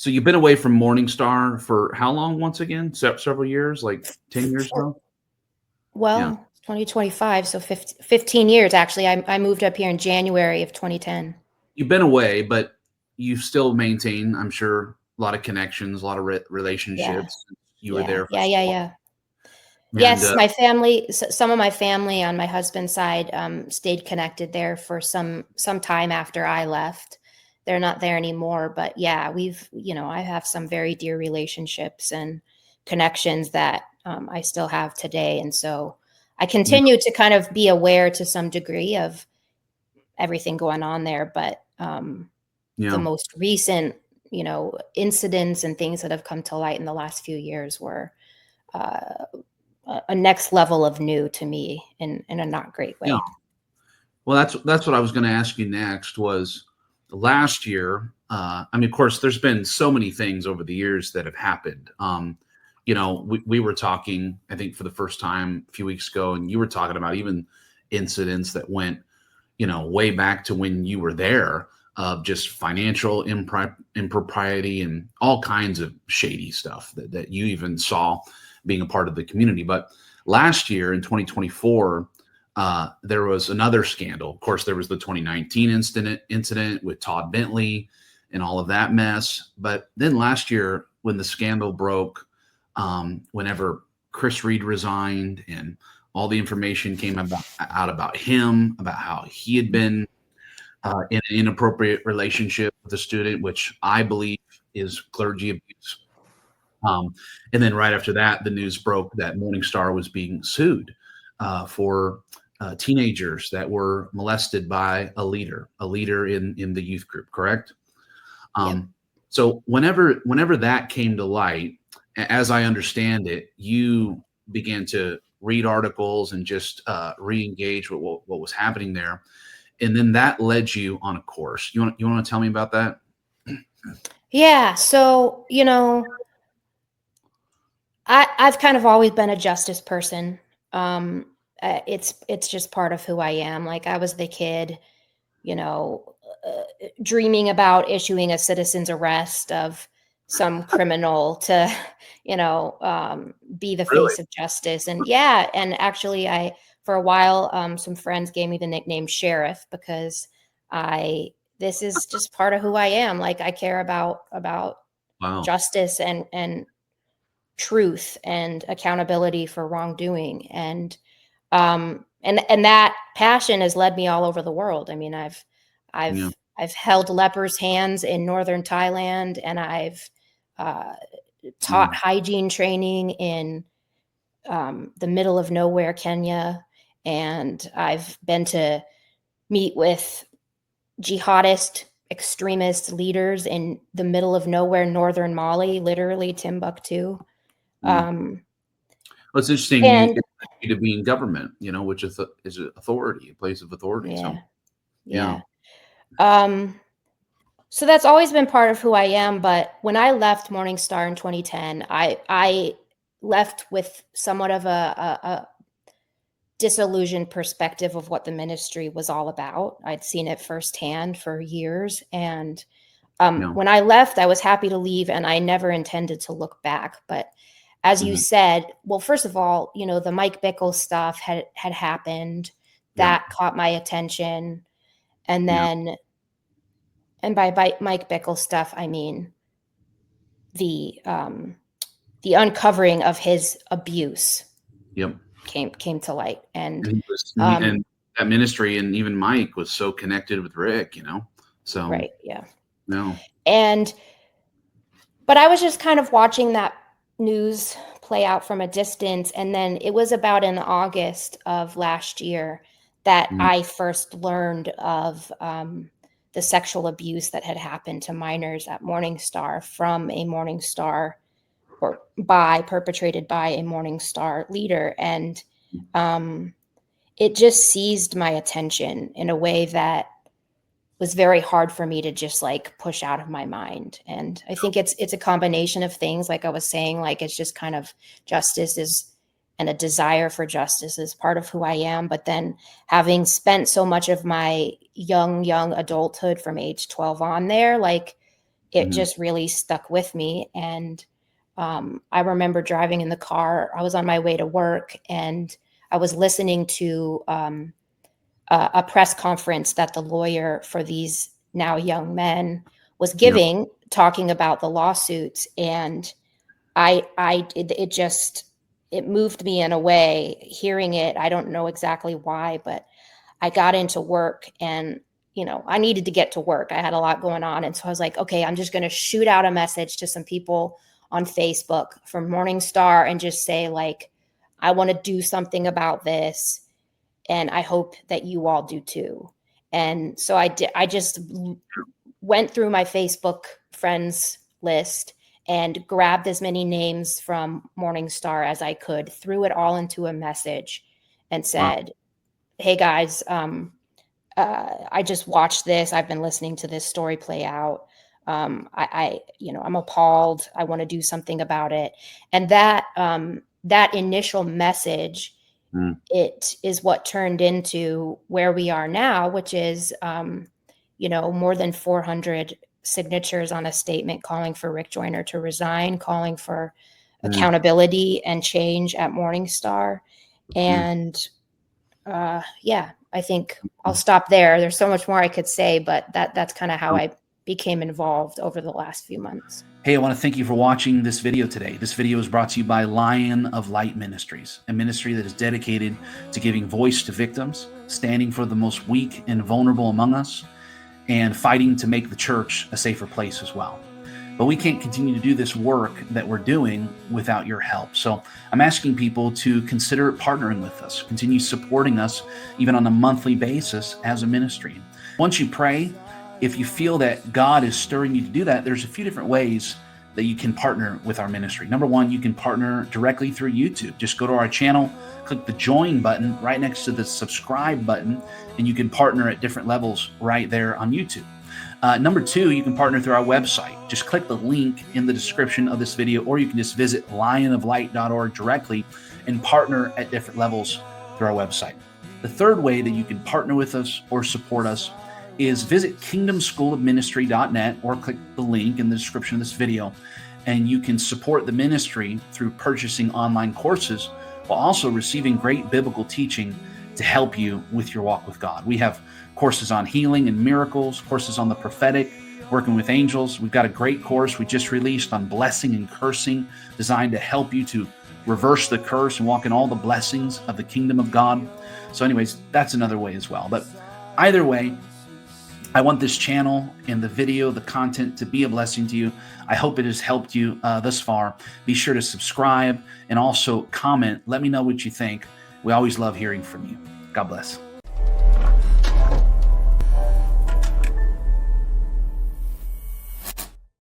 So you've been away from Morningstar for how long once again? Several years, like 10 years For, ago? Yeah. well, 2025, so 15 years actually. I moved up here in January of 2010. You've been away, but you still maintain, I'm sure, a lot of connections, a lot of Yeah, relationships. You were yeah, there for yeah, so yeah, long. yeah. And Yes, my family, some of my family on my husband's side stayed connected there for some time after I left. They're not there anymore, but yeah, I have some very dear relationships and connections that I still have today. And so I yeah, continue to kind of be aware to some degree of everything going on there. But the yeah. most recent, incidents and things that have come to light in the last few years were uh, a next level of new to me in a not great Yeah. way. Well, that's what I was going to ask you next was last year. I mean, of course, there's been so many things over the years that have happened. We were talking, I think, for the first time a few weeks ago, and you were talking about even incidents that went, way back to when you were there of just financial impropriety and all kinds of shady stuff that you even saw being a part of the community. But last year in 2024, there was another scandal. Of course, there was the 2019 incident with Todd Bentley and all of that mess. But then last year, when the scandal broke, whenever Chris Reed resigned and all the information came out about him, about how he had been in an inappropriate relationship with a student, which I believe is clergy abuse. And then right after that, the news broke that Morningstar was being sued for teenagers that were molested by a leader in the youth group. Correct. Yep. So whenever that came to light, as I understand it, you began to read articles and just re-engage with what was happening there, and then that led you on a course. You want to tell me about that? Yeah. So, I've kind of always been a justice person. Um, it's just part of who I am. Like I was the kid, you know, dreaming about issuing a citizen's arrest of some criminal to, be the Really? face of justice. And yeah, and actually, for a while, some friends gave me the nickname Sheriff because this is just part of who I am. Like I care about Wow. justice and truth and accountability for wrongdoing and that passion has led me all over the world. I mean, Yeah. I've held lepers' hands in northern Thailand, and I've uh, taught Mm. hygiene training in the middle of nowhere, Kenya, and I've been to meet with jihadist extremist leaders in the middle of nowhere, northern Mali, literally Timbuktu. Mm. Um, Well, it's interesting and to be in government, which is authority, a place of authority. So yeah, yeah. yeah. Um, so that's always been part of who I am. But when I left Morningstar in 2010, I left with somewhat of a disillusioned perspective of what the ministry was all about. I'd seen it firsthand for years, and Yeah. when I left, I was happy to leave, and I never intended to look back. But as you Mhm. said, well, first of all, the Mike Bickle stuff had happened Yeah. that caught my attention, and Yeah. then, and by Mike Bickle stuff, I mean the um, the uncovering of his abuse Yep. came to light, and And um, that ministry and even Mike was so connected with Rick. So right, yeah, no. and but I was just kind of watching that news play out from a distance. And then it was about in August of last year that Mm. I first learned of the sexual abuse that had happened to minors at Morningstar from a Morningstar perpetrated by a Morningstar leader. And um, it just seized my attention in a way that was very hard for me to just like push out of my mind. And I think it's a combination of things. Like I was saying, like it's just kind of justice is and a desire for justice is part of who I am. But then having spent so much of my young adulthood from age 12 on there, like it just really stuck with me. And I remember driving in the car. I was on my way to work, and I was listening to a press conference that the lawyer for these now young men was giving, talking about the lawsuits. And it moved me in a way hearing it. I don't know exactly why, but I got into work, and, I needed to get to work. I had a lot going on. And so I was like, okay, I'm just going to shoot out a message to some people on Facebook from Morningstar and just say, like, I want to do something about this, and I hope that you all do too. And so I did. I just went through my Facebook friends list and grabbed as many names from Morningstar as I could, threw it all into a message, and said, hey guys, I just watched this. I've been listening to this story play out. I'm appalled. I want to do something about it. And that initial message, it is what turned into where we are now, which is, more than 400 signatures on a statement calling for Rick Joyner to resign, calling for accountability and change at Morningstar. And I think I'll stop there. There's so much more I could say, but that's kind of how I became involved over the last few months. Hey, I want to thank you for watching this video today. This video is brought to you by Lion of Light Ministries, a ministry that is dedicated to giving voice to victims, standing for the most weak and vulnerable among us, and fighting to make the church a safer place as well. But we can't continue to do this work that we're doing without your help. So I'm asking people to consider partnering with us, continue supporting us even on a monthly basis as a ministry. Once you pray, if you feel that God is stirring you to do that, there's a few different ways that you can partner with our ministry. Number one, you can partner directly through YouTube. Just go to our channel, click the join button right next to the subscribe button, and you can partner at different levels right there on YouTube. Number two, you can partner through our website. Just click the link in the description of this video, or you can just visit lionoflight.org directly and partner at different levels through our website. The third way that you can partner with us or support us is visit kingdomschoolofministry.net or click the link in the description of this video, and you can support the ministry through purchasing online courses while also receiving great biblical teaching to help you with your walk with God. We have courses on healing and miracles, courses on the prophetic, working with angels. We've got a great course we just released on blessing and cursing, designed to help you to reverse the curse and walk in all the blessings of the kingdom of God. So anyways, that's another way as well. But either way, I want this channel and the video, the content to be a blessing to you. I hope it has helped you thus far. Be sure to subscribe and also comment. Let me know what you think. We always love hearing from you. God bless.